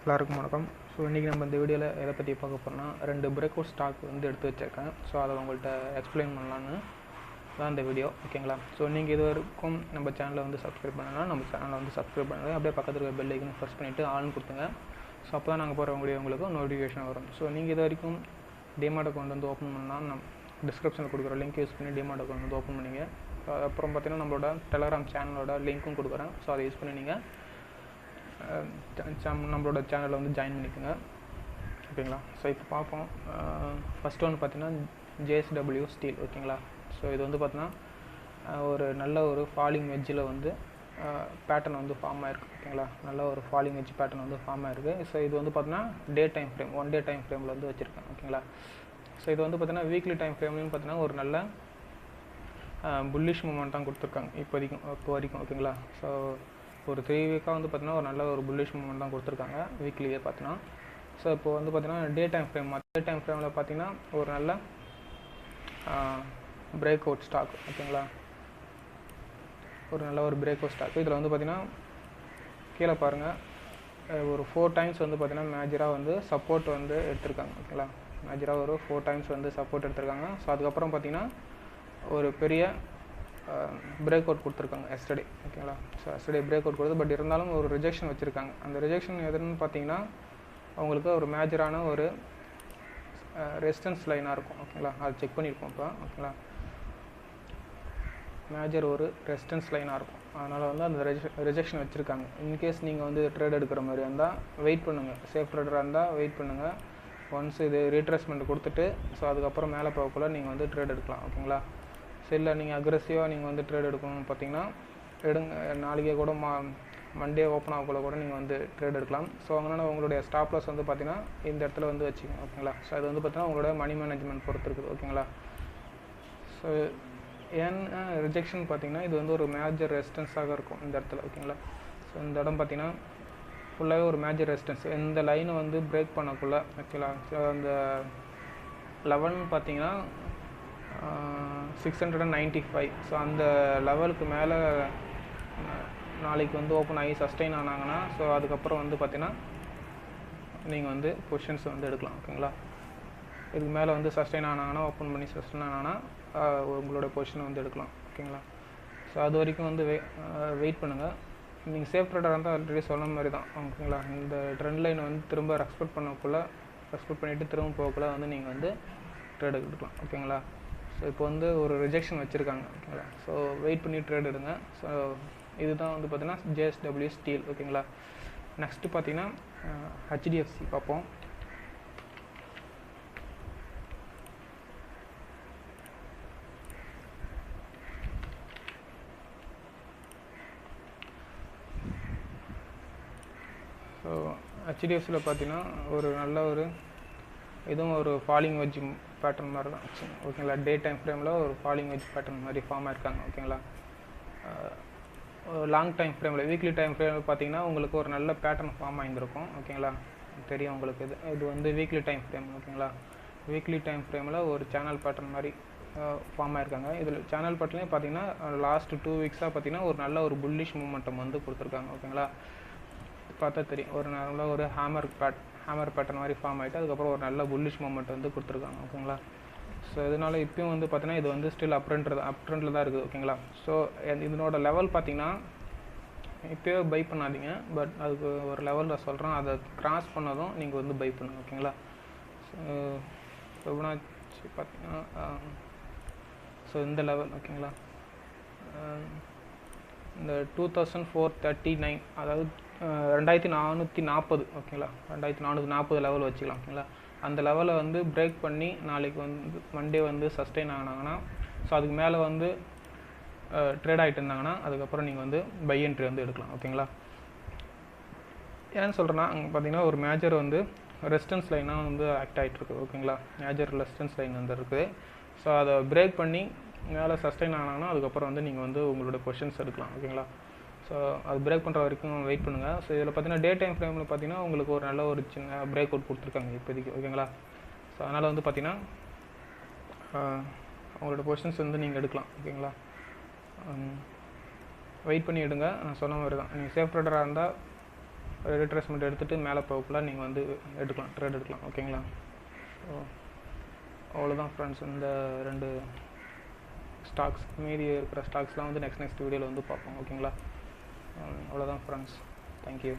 எல்லாருக்கும் வணக்கம். ஸோ இன்றைக்கி நம்ம இந்த வீடியோவில் எதை பற்றி பார்க்க போகிறோம்னா, 2 பிரேக்அவுட் ஸ்டாக் வந்து எடுத்து வச்சுருக்கேன். ஸோ அதை உங்கள்கிட்ட எக்ஸ்பிளைன் பண்ணலான்னு தான் இந்த வீடியோ, ஓகேங்களா? ஸோ நீங்கள் இது வரைக்கும் நம்ம சேனலை வந்து சப்ஸ்கிரைப் பண்ணனா நம்ம சேனலை வந்து சப்ஸ்கிரைப் பண்ணுங்கள். அப்படியே பக்கத்தில் இருக்க பெல் ஐக்கன் ப்ரெஸ் பண்ணிவிட்டு ஆன் கொடுத்துங்க. ஸோ அப்போ தான் நாங்கள் போகிற வீடியோ உங்களுக்கு நோட்டிஃபிகேஷன் வரும். ஸோ நீங்கள் இது வரைக்கும் டிமாட் அக்கௌண்ட் வந்து ஓப்பன் பண்ணால் நம்ம டிஸ்கிரிப்ஷனில் கொடுக்குற லிங்க் யூஸ் பண்ணி டிமாட் அக்கௌண்ட் வந்து ஓப்பன் பண்ணிங்க. அப்புறம் பார்த்தீங்கன்னா நம்மளோட டெலகிராம் சேனலோட லிங்க்கும் கொடுக்குறேன். ஸோ அதை யூஸ் பண்ணி நீங்கள் நம்மளோட சேனலில் வந்து ஜாயின் பண்ணிக்கோங்க, ஓகேங்களா? ஸோ இப்போ பார்ப்போம். ஃபஸ்ட்டு ஒன்று பார்த்தீங்கன்னா ஜேஎஸ்டபிள்யூ ஸ்டீல், ஓகேங்களா? ஸோ இது வந்து பார்த்தீங்கன்னா ஒரு நல்ல ஒரு ஃபாலிங் வெஜ்ஜில் வந்து பேட்டர்ன் வந்து ஃபார்ம் ஆகிருக்கு, ஓகேங்களா? நல்ல ஒரு ஃபாலிங் வெஜ் பேட்டர்ன் வந்து ஃபார்ம் ஆகிருக்கு. ஸோ இது வந்து பார்த்தீங்கன்னா day time frame, 1 day time ஃப்ரேமில் வந்து வச்சுருக்கேன், ஓகேங்களா? ஸோ இது வந்து பார்த்தீங்கன்னா வீக்லி டைம் ஃப்ரேம்லையும் பார்த்தீங்கன்னா ஒரு நல்ல புல்லிஷ் மூமெண்ட்டாக கொடுத்துருக்காங்க இப்போ வரைக்கும், ஓகேங்களா? ஸோ ஒரு 3 வீக்காக வந்து பார்த்தீங்கன்னா ஒரு நல்ல ஒரு புல்லிஷ் மூமெண்ட் தான் கொடுத்துருக்காங்க வீக்லியே பார்த்தீங்கன்னா. ஸோ இப்போ வந்து பார்த்தீங்கன்னா டே டைம் ஃப்ரேமில் பார்த்தீங்கன்னா ஒரு நல்ல பிரேக் அவுட் ஸ்டாக், ஓகேங்களா? ஒரு நல்ல ஒரு பிரேக் அவுட் ஸ்டாக். இதில் வந்து பார்த்தீங்கன்னா கீழே பாருங்கள், ஒரு 4 டைம்ஸ் வந்து பார்த்தீங்கன்னா மேஜராக வந்து சப்போர்ட் வந்து எடுத்திருக்காங்க, ஓகேங்களா? மேஜராக ஒரு 4 டைம்ஸ் வந்து சப்போர்ட் எடுத்திருக்காங்க. ஸோ அதுக்கப்புறம் பார்த்தீங்கன்னா ஒரு பெரிய பிரேக் அவுட் கொடுத்துருக்காங்க எஸ்டர்டே, ஓகேங்களா? ஸோ எஸ்டர்டே பிரேக் அவுட் கொடுத்து, பட் இருந்தாலும் ஒரு ரிஜெக்ஷன் வச்சுருக்காங்க. அந்த ரிஜெக்ஷன் எதுன்னு பார்த்தீங்கன்னா அவங்களுக்கு ஒரு மேஜரான ஒரு ரெசிஸ்டன்ஸ் லைனாக இருக்கும், ஓகேங்களா? அது செக் பண்ணியிருக்கோம் இப்போ, ஓகேங்களா? மேஜர் ஒரு ரெசிஸ்டன்ஸ் லைனாக இருக்கும். அதனால் வந்து அந்த ரிஜெக்ஷன் வச்சுருக்காங்க. இன்கேஸ் நீங்கள் வந்து ட்ரேட் எடுக்கிற மாதிரி இருந்தால் வெயிட் பண்ணுங்கள். சேஃப் ட்ரேடராக இருந்தால் வெயிட் பண்ணுங்கள். ஒன்ஸ் இது ரீட்ரேஸ்மெண்ட் கொடுத்துட்டு ஸோ அதுக்கப்புறம் மேலே போகக்குள்ள நீங்கள் வந்து ட்ரேட் எடுக்கலாம், ஓகேங்களா? ஸோ இல்லை நீங்கள் அக்ரெசிவாக நீங்கள் வந்து ட்ரேட் எடுக்கணும்னு பார்த்தீங்கன்னா நாளைக்கே கூட மண்டே ஓப்பன் ஆகக்குள்ள கூட நீங்கள் வந்து ட்ரேட் எடுக்கலாம். ஸோ அதனால் உங்களுடைய ஸ்டாப் லாஸ் வந்து பார்த்தீங்கன்னா இந்த இடத்துல வந்து வச்சுக்கோங்க, ஓகேங்களா? ஸோ அது வந்து பார்த்தீங்கன்னா உங்களோட மணி மேனேஜ்மெண்ட் பொறுத்து இருக்குது, ஓகேங்களா? ஸோ ஏன்னா ரிஜெக்ஷன் பார்த்தீங்கன்னா இது வந்து ஒரு மேஜர் ரெசிஸ்டன்ஸாக இருக்கும் இந்த இடத்துல, ஓகேங்களா? ஸோ இந்த இடம் பார்த்தீங்கன்னா ஃபுல்லாகவே ஒரு மேஜர் ரெசிஸ்டன்ஸ். இந்த லைனை வந்து பிரேக் பண்ணக்குள்ள, ஓகேங்களா? ஸோ அந்த லெவல்னு பார்த்தீங்கன்னா 695. ஸோ அந்த லெவலுக்கு மேலே நாளைக்கு வந்து ஓப்பன் ஆகி சஸ்டெயின் ஆனாங்கன்னா ஸோ அதுக்கப்புறம் வந்து பார்த்தீங்கன்னா நீங்கள் வந்து பொசிஷன்ஸ் வந்து எடுக்கலாம், ஓகேங்களா? இதுக்கு மேலே வந்து சஸ்டெயின் ஆனாங்கன்னா ஓப்பன் பண்ணி சஸ்டெயின் ஆனாங்கன்னா உங்களோட பொசிஷனை வந்து எடுக்கலாம், ஓகேங்களா? ஸோ அது வரைக்கும் வந்து வெயிட் பண்ணுங்கள். நீங்கள் சேஃப் ட்ரேடராக இருந்தால் ஆல்ரெடி சொன்ன மாதிரி தான், ஓகேங்களா? இந்த ட்ரெண்ட் லைனை வந்து திரும்ப ரெஸ்பெக்ட் பண்ணிவிட்டு திரும்ப போகக்குள்ள வந்து நீங்கள் வந்து ட்ரேட் எடுக்கலாம், ஓகேங்களா? ஸோ இப்போ வந்து ஒரு ரிஜெக்ஷன் வச்சுருக்காங்க, ஓகேங்களா? ஸோ வெயிட் பண்ணி ட்ரேட் எடுங்க. ஸோ இதுதான் வந்து பார்த்தீங்கன்னா ஜேஎஸ்டபிள்யூ ஸ்டீல், ஓகேங்களா? நெக்ஸ்ட்டு பார்த்தீங்கன்னா ஹெச்டிஎஃப்சி பார்ப்போம். ஸோ ஹெச்டிஎஃப்சியில் பார்த்தீங்கன்னா ஒரு நல்ல ஒரு இதுவும் ஒரு ஃபாலிங் வெஜ் பேட்டர்ன் மாதிரி தான், ஓகேங்களா? டே டைம் ஃப்ரேமில் ஒரு ஃபாலிங் வெஜ் பேட்டர்ன் மாதிரி ஃபார்ம் ஆயிருக்காங்க, ஓகேங்களா? லாங் டைம் ஃப்ரேமில் வீக்லி டைம் ஃப்ரேமில் பார்த்தீங்கன்னா உங்களுக்கு ஒரு நல்ல பேட்டர்ன் ஃபார்ம் ஆகியிருக்கும், ஓகேங்களா? தெரியும் உங்களுக்கு. இது வந்து வீக்லி டைம் ஃப்ரேம், ஓகேங்களா? வீக்லி டைம் ஃப்ரேமில் ஒரு சேனல் பேட்டர்ன் மாதிரி ஃபார்ம் ஆயிருக்காங்க. இதில் சேனல் பேட்டர்லேயே பார்த்தீங்கன்னா லாஸ்ட் 2 வீக்ஸாக பார்த்தீங்கன்னா ஒரு நல்ல ஒரு புல்லிஷ் மூமெண்டம் வந்து கொடுத்துருக்காங்க, ஓகேங்களா? பார்த்தா தெரியும் ஒரு நல்ல ஒரு ஹேமர் பேட்டர்ன் மாதிரி ஃபார்ம் ஆகிட்டு அதுக்கப்புறம் ஒரு நல்ல புல்லிஷ் மூமெண்ட் வந்து கொடுத்துருக்காங்க, ஓகேங்களா? ஸோ இதனால் இப்போயும் வந்து பார்த்தீங்கன்னா இது வந்து ஸ்டில் அப் ட்ரெண்டில் தான் இருக்குது, ஓகேங்களா? ஸோ இதனோட லெவல் பார்த்தீங்கன்னா இப்போயே பை பண்ணாதீங்க, பட் அதுக்கு ஒரு லெவலில் சொல்கிறேன், அதை கிராஸ் பண்ணதும் நீங்கள் வந்து பை பண்ணுங்கள், ஓகேங்களா? ஃபிபனாச்சி பார்த்தீங்கன்னா ஸோ இந்த லெவல், ஓகேங்களா? இந்த 2439 அதாவது 2440, ஓகேங்களா? 2440 லெவல் வச்சுக்கலாம், ஓகேங்களா? அந்த லெவலை வந்து பிரேக் பண்ணி நாளைக்கு வந்து மண்டே வந்து சஸ்டெயின் ஆனாங்கன்னா ஸோ அதுக்கு மேலே வந்து ட்ரேட் ஆகிட்டு இருந்தாங்கன்னா அதுக்கப்புறம் நீங்கள் வந்து பை என்ட்ரி வந்து எடுக்கலாம், ஓகேங்களா? ஏன்னு சொல்கிறேன்னா அங்கே பார்த்தீங்கன்னா ஒரு மேஜர் வந்து ரெசிஸ்டன்ஸ் லைனாக வந்து ஆக்ட் ஆகிட்டுருக்கு, ஓகேங்களா? மேஜர் ரெசிஸ்டன்ஸ் லைன் வந்து இருக்குது. ஸோ அதை பிரேக் பண்ணி மேலே சஸ்டெயின் ஆனாங்கன்னா அதுக்கப்புறம் வந்து நீங்கள் வந்து உங்களோட பொசிஷன்ஸ் எடுக்கலாம், ஓகேங்களா? ஸோ அது பிரேக் பண்ணுற வரைக்கும் வெயிட் பண்ணுங்கள். ஸோ இதில் பார்த்தீங்கன்னா டே டைம் ஃப்ரேமில் பார்த்தீங்கன்னா உங்களுக்கு ஒரு நல்ல ஒரு சின்ன பிரேக் அவுட் கொடுத்துருக்காங்க இப்போதைக்கு, ஓகேங்களா? ஸோ அதனால் வந்து பார்த்தீங்கன்னா உங்களோட பொசிஷன்ஸ் வந்து நீங்கள் எடுக்கலாம், ஓகேங்களா? வெயிட் பண்ணி எடுங்க. நான் சொன்ன மாதிரி தான், நீங்கள் சேஃப் ட்ரேடராக இருந்தால் ரிட்ரேஸ்மெண்ட் எடுத்துகிட்டு மேலே போகக்குள்ள நீங்கள் வந்து எடுக்கலாம், ட்ரேட் எடுக்கலாம். ஓகேங்களா? ஸோ அவ்வளோதான் ஃப்ரெண்ட்ஸ். இந்த 2 ஸ்டாக்ஸ், மீதி இருக்கிற ஸ்டாக்ஸ்லாம் வந்து நெக்ஸ்ட் வீடியோவில் வந்து பார்ப்போம். ஓகேங்களா? அவ்வளோதான் ஃப்ரெண்ட்ஸ். தேங்க்யூ.